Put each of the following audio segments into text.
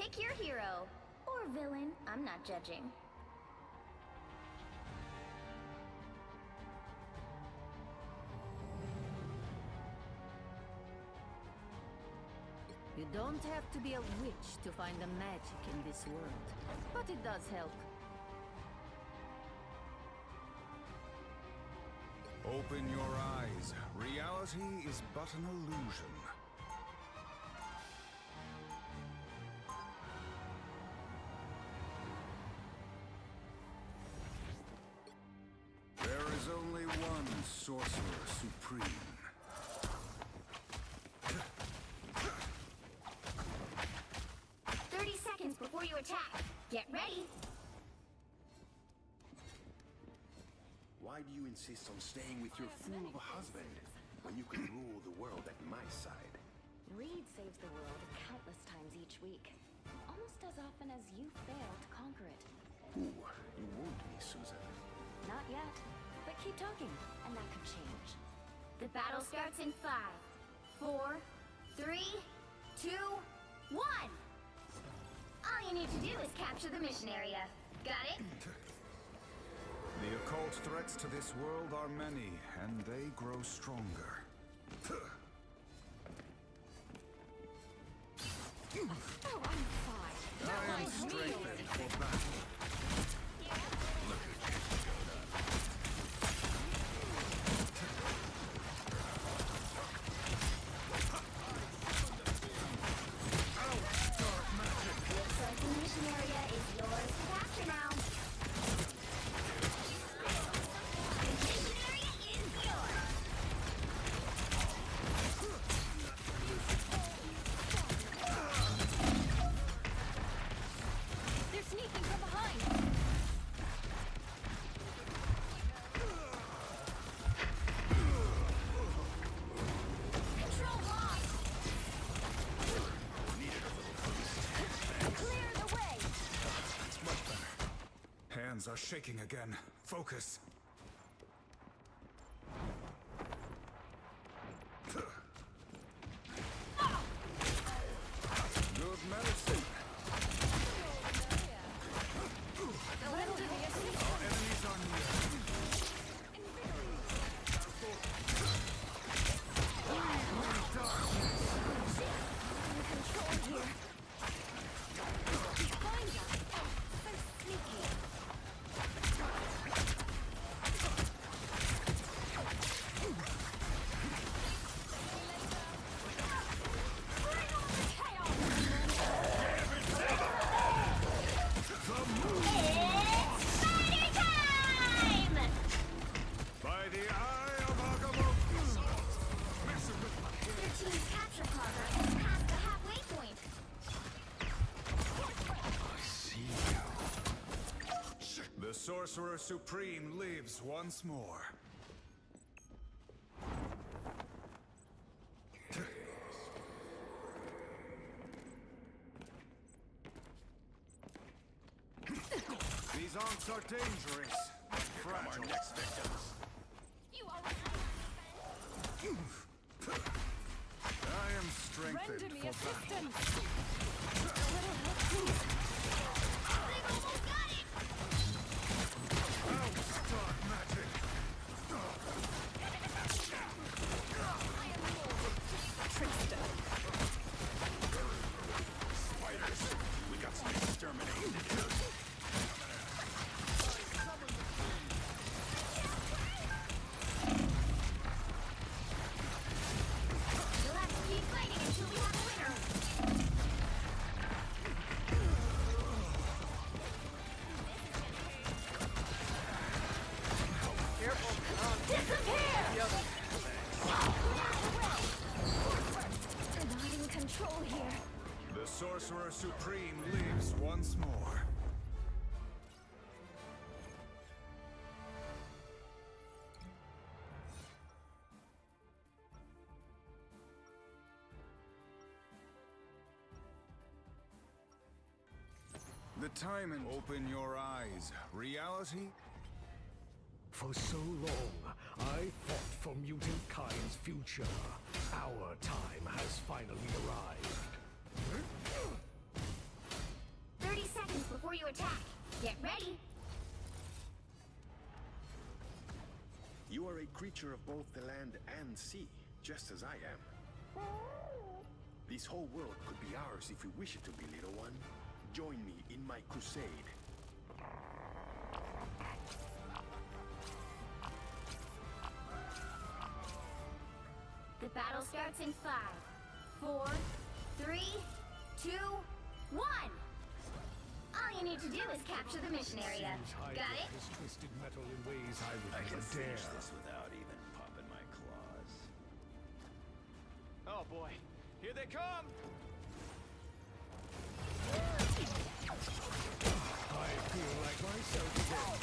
Pick your hero. Or villain, I'm not judging. You don't have to be a witch to find the magic in this world, but it does help. Open your eyes. Reality is but an illusion. There is only one Sorcerer Supreme. 30 seconds before you attack. Get ready. Why do you insist on staying with your fool of a husband when you can rule the world at my side? Reed saves the world countless times each week, almost as often as you fail to conquer it. Ooh, you wound me, Susan. Not yet, but keep talking, and that could change. The battle starts in 5, 4, 3, 2, 1. All you need to do is capture the mission area. Got it? The occult threats to this world are many, and they grow stronger. Oh, I'm fine. I am strengthened for battle. Looks like the mission area is yours to capture now. The mission area is yours. They're sneaking from behind. Control lost. Clear the way. That's much better. Hands are shaking again. Focus. Good medicine. Our enemies are near. It's party time! By the eye of Agamotto! Your team's capture progress has passed the halfway point. The Sorcerer Supreme lives once more. These aunts are dangerous, but fragile. Our next victims. I am strengthened for battle. They've almost got it! Out, dark magic! Spiders, we got some exterminating to do. You'll have to keep fighting until we have a winner. Disappear! They're not in control here. The Sorcerer Supreme lives once more. The time and open your eyes. Reality? For so long, I fought for mutant kind's future. Our time has finally arrived. before you attack. Get ready. You are a creature of both the land and sea, just as I am. This whole world could be ours if we wish it to be, little one. Join me in my crusade. The battle starts in 5, 4, 3, 2, 1. All you need to do is capture the mission area. Got it? This twisted metal in ways I would I never can dare. finish this without even popping my claws. Oh boy, here they come! I feel like myself again.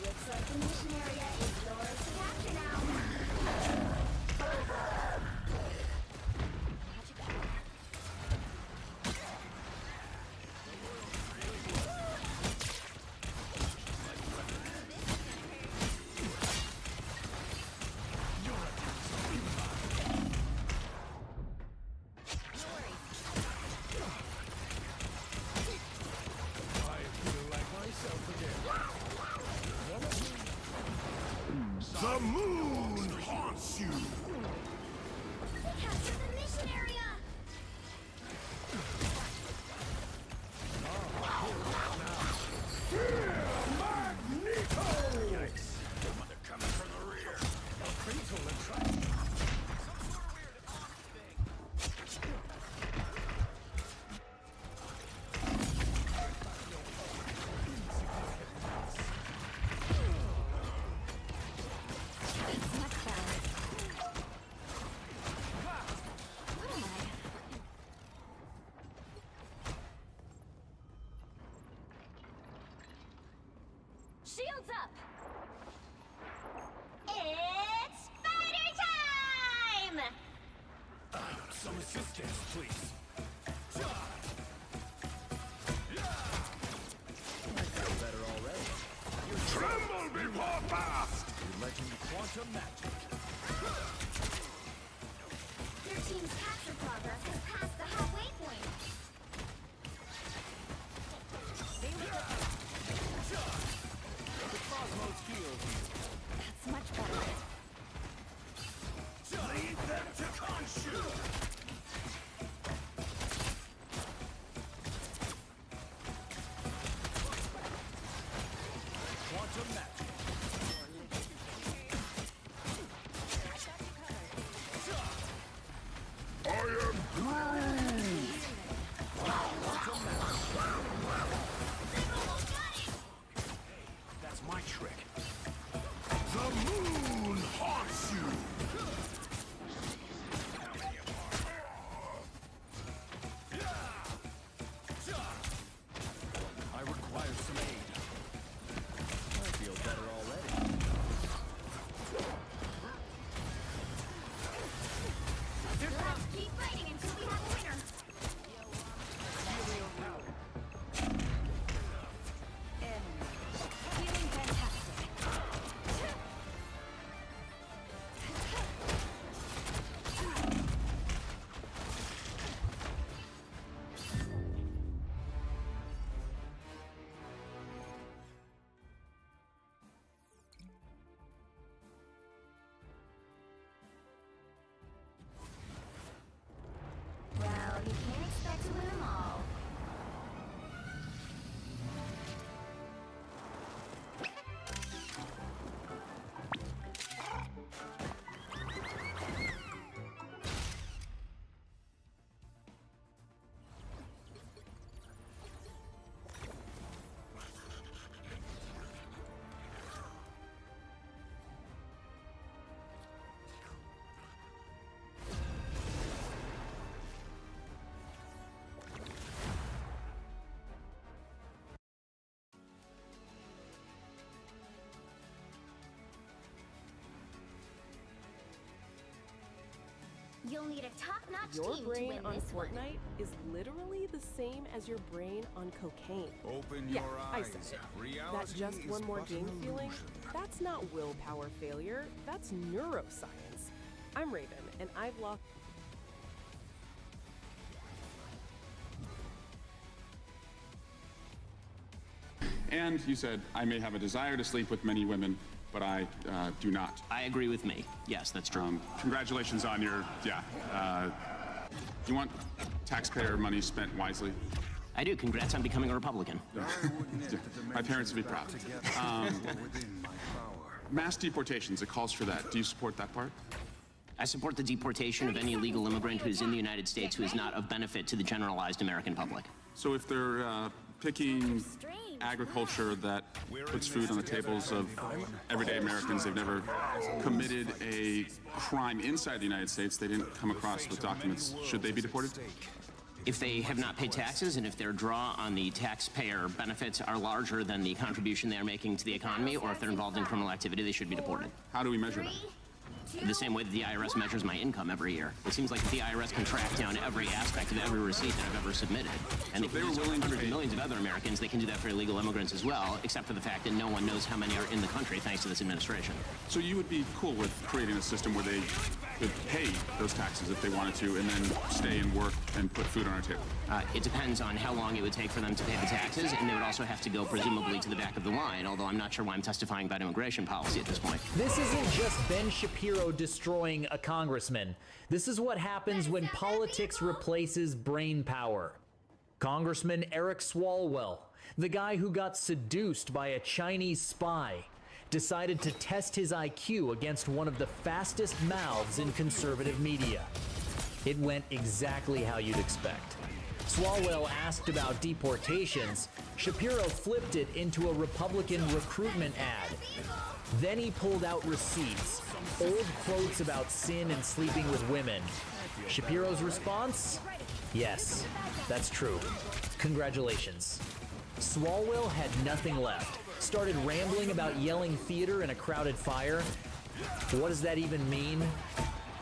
Looks like the mission area is yours to capture now. I feel like myself again. The moon haunts you! They captured the mission area! Yikes. They're coming from the rear. It's much better. What am I? Shields up! It's spider time! Some assistance, please. Better already. Tremble before fast! Your legend quantum magic. Your team's capture progress has passed the halfway point. That's much better. Lead them to Khonshu! Quantum magic. need a top-notch Your team to brain win on this one. Fortnite is literally the same as your brain on cocaine. Open Yeah, your I eyes. said it. That Reality just is one more but an game feeling, illusion. that's not willpower failure, that's neuroscience. I'm Raven, and I've lost. And you said, I may have a desire to sleep with many women, but I do not. I agree with me. Yes, that's true. Congratulations on your, you want taxpayer money spent wisely? I do. Congrats on becoming a Republican. My parents would be proud. Mass deportations, it calls for that. Do you support that part? I support the deportation of any illegal immigrant who is in the United States who is not of benefit to the generalized American public. So if they're picking agriculture that puts food on the tables of everyday Americans, they've never committed a crime inside the United States, they didn't come across with documents, should they be deported? If they have not paid taxes and if their draw on the taxpayer benefits are larger than the contribution they are making to the economy, or if they're involved in criminal activity, they should be deported. How do we measure that? The same way that the IRS measures my income every year. It seems like the IRS can track down every aspect of every receipt that I've ever submitted. And if they were willing hundreds of millions of other Americans, they can do that for illegal immigrants as well, except for the fact that no one knows how many are in the country thanks to this administration. So you would be cool with creating a system where they could pay those taxes if they wanted to and then stay and work and put food on our table? It depends on how long it would take for them to pay the taxes, and they would also have to go presumably to the back of the line, although I'm not sure why I'm testifying about immigration policy at this point. This isn't just Ben Shapiro destroying a congressman. This is what happens when politics replaces brain power. Congressman Eric Swalwell, the guy who got seduced by a Chinese spy, decided to test his IQ against one of the fastest mouths in conservative media. It went exactly how you'd expect. Swalwell asked about deportations. Shapiro flipped it into a Republican recruitment ad. Then he pulled out receipts, old quotes about sin and sleeping with women. Shapiro's response? Yes, that's true. Congratulations. Swalwell had nothing left. Started rambling about yelling theater in a crowded fire. What does that even mean?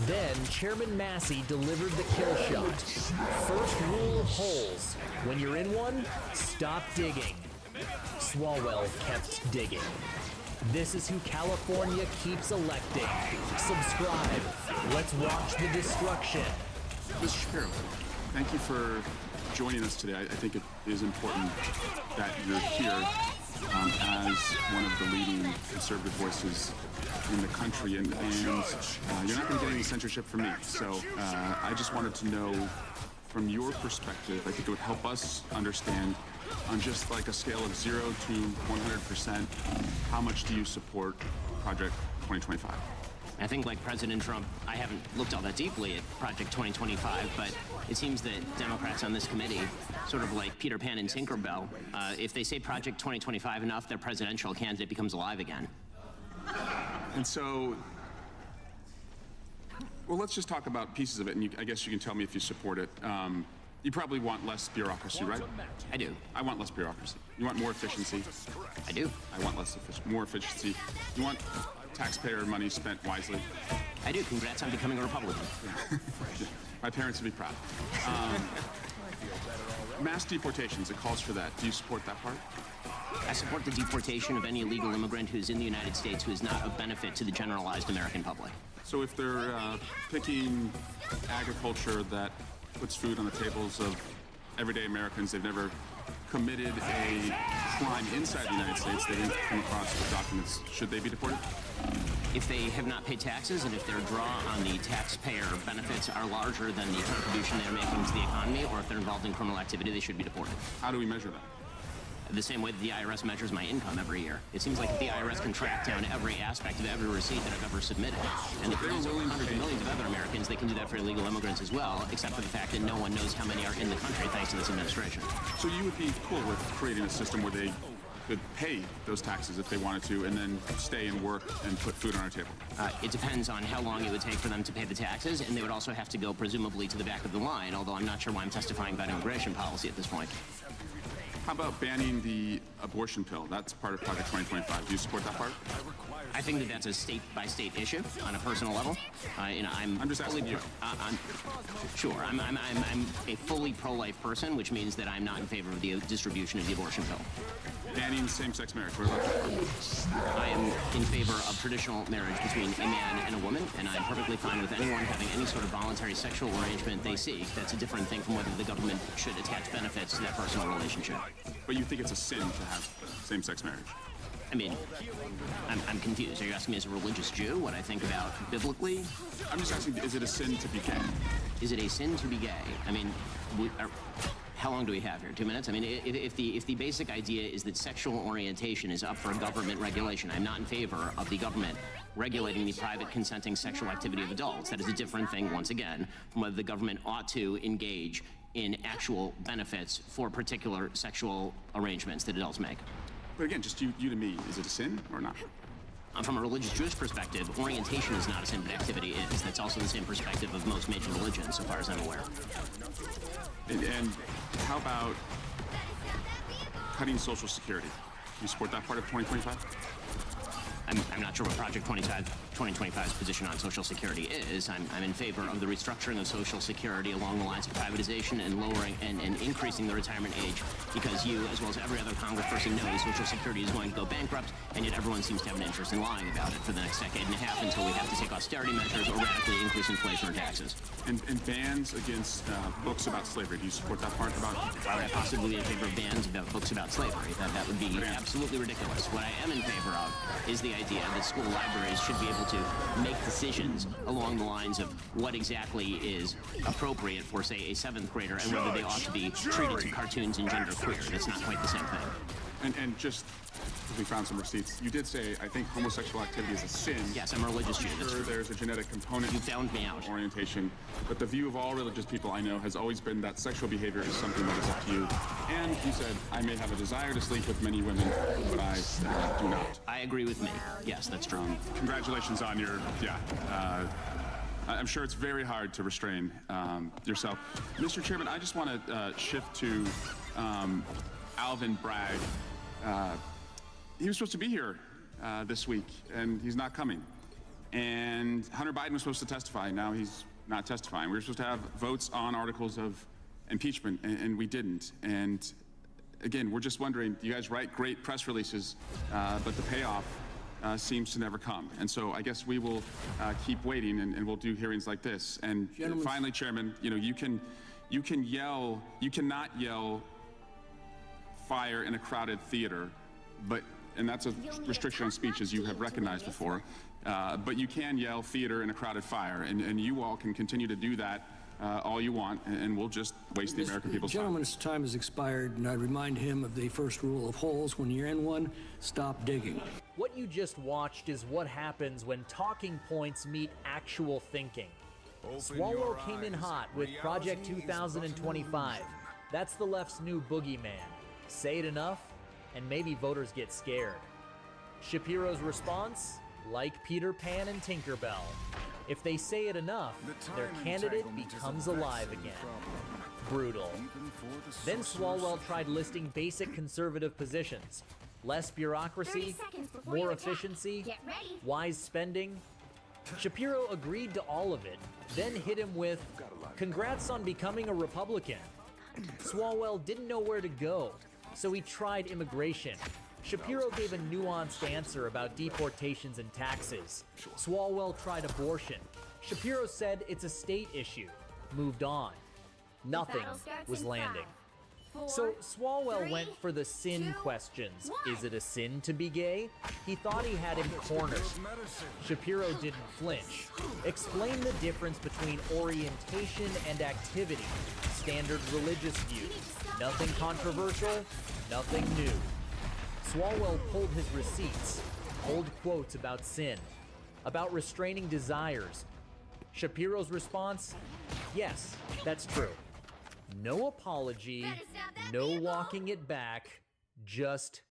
Then Chairman Massey delivered the kill shot. First rule of holes: when you're in one, stop digging. Swalwell kept digging. This is who California keeps electing. Subscribe. Let's watch the destruction. Mr. Shapiro, thank you for joining us today. I think it is important that you're here as one of the leading conservative voices in the country, and you're not going to get any censorship from me. So I just wanted to know, from your perspective, I think it would help us understand, on just like a scale of 0 to 100%, how much do you support Project 2025? I think, like President Trump, I haven't looked all that deeply at Project 2025, but it seems that Democrats on this committee, sort of like Peter Pan and Tinkerbell, if they say Project 2025 enough, their presidential candidate becomes alive again. And so, well, let's just talk about pieces of it, and I guess you can tell me if you support it. You probably want less bureaucracy, right? I do. I want less bureaucracy. You want more efficiency? I do. I want more efficiency. You want taxpayer money spent wisely? I do. Congrats on becoming a Republican. My parents would be proud. Mass deportations, it calls for that. Do you support that part? I support the deportation of any illegal immigrant who is in the United States who is not of benefit to the generalized American public. So if they're picking agriculture that puts food on the tables of everyday Americans, they've never committed a crime inside the United States, they didn't come across with documents, should they be deported? If they have not paid taxes and if their draw on the taxpayer benefits are larger than the contribution they're making to the economy, or if they're involved in criminal activity, they should be deported. How do we measure that? The same way that the IRS measures my income every year. It seems like the IRS can track down every aspect of every receipt that I've ever submitted. And if there's hundreds of millions of other Americans, they can do that for illegal immigrants as well, except for the fact that no one knows how many are in the country thanks to this administration. So you would be cool with creating a system where they could pay those taxes if they wanted to, and then stay and work and put food on our table? It depends on how long it would take for them to pay the taxes, and they would also have to go presumably to the back of the line, although I'm not sure why I'm testifying about immigration policy at this point. How about banning the abortion pill? That's part of Project 2025. Do you support that part? I think that that's a state-by-state issue on a personal level. I'm just asking you. Sure. I'm a fully pro-life person, which means that I'm not in favor of the distribution of the abortion pill. Banning same-sex marriage. What about that? I am in favor of traditional marriage between a man and a woman, and I'm perfectly fine with anyone having any sort of voluntary sexual arrangement they seek. That's a different thing from whether the government should attach benefits to that personal relationship. But you think it's a sin to have same-sex marriage? I mean, I'm confused. Are you asking me as a religious Jew what I think about biblically? I'm just asking, is it a sin to be gay? Is it a sin to be gay? I mean, how long do we have here? 2 minutes? I mean, if the basic idea is that sexual orientation is up for government regulation, I'm not in favor of the government regulating the private consenting sexual activity of adults. That is a different thing, once again, from whether the government ought to engage in actual benefits for particular sexual arrangements that adults make. But again, just you to me, is it a sin or not? From a religious Jewish perspective, orientation is not a sin, but activity is. That's also the same perspective of most major religions, so far as I'm aware. And how about cutting Social Security? Do you support that part of 2025? I'm not sure what Project 2025's position on Social Security is. I'm in favor of the restructuring of Social Security along the lines of privatization and lowering and increasing the retirement age, because you, as well as every other congressperson, knows Social Security is going to go bankrupt, and yet everyone seems to have an interest in lying about it for the next decade and a half until we have to take austerity measures or radically increase inflation or taxes. And bans against books about slavery. Do you support that part about? Why would I possibly be in favor of bans about books about slavery? That would be absolutely ridiculous. What I am in favor of is the idea that school libraries should be able to make decisions along the lines of what exactly is appropriate for, say, a 7th grader and whether they ought to be treated to cartoons and genderqueer. That's not quite the same thing. And just, we found some receipts. You did say, I think homosexual activity is a sin. Yes, I'm a religious Jew. That's true. There's a genetic component. You found me out. Orientation. But the view of all religious people I know has always been that sexual behavior is something that is up to you. And you said, I may have a desire to sleep with many women, but I do not. I agree with me. Yes, that's true. Congratulations on your, I'm sure it's very hard to restrain yourself. Mr. Chairman, I just want to shift to Alvin Bragg. He was supposed to be here this week, and he's not coming. And Hunter Biden was supposed to testify. Now he's not testifying. We were supposed to have votes on articles of impeachment, and we didn't. And again, we're just wondering, you guys write great press releases, but the payoff seems to never come. And so I guess we will keep waiting, and we'll do hearings like this. And finally, Chairman, you cannot yell fire in a crowded theater, and that's a restriction on speech, as you have recognized before. But you can yell theater in a crowded fire, and you all can continue to do that all you want, and we'll just waste the American people's time. Gentleman's time has expired, and I remind him of the first rule of holes. When you're in one, stop digging. What you just watched is what happens when talking points meet actual thinking. Swalwell came in hot with Project 2025. That's the left's new boogeyman. Say it enough, and maybe voters get scared. Shapiro's response? Like Peter Pan and Tinkerbell. If they say it enough, their candidate becomes alive again. Brutal. Then Swalwell tried listing basic conservative positions. Less bureaucracy, more efficiency, wise spending. Shapiro agreed to all of it, then hit him with, "Congrats on becoming a Republican." Swalwell didn't know where to go, so he tried immigration. Shapiro gave a nuanced answer about deportations and taxes. Swalwell tried abortion. Shapiro said it's a state issue. Moved on. Nothing was landing. So Swalwell went for the sin questions. Is it a sin to be gay? He thought he had him cornered. Shapiro didn't flinch. Explain the difference between orientation and activity. Standard religious view. Nothing controversial, nothing new. Swalwell pulled his receipts, old quotes about sin, about restraining desires. Shapiro's response? Yes, that's true. No apology, no walking it back, just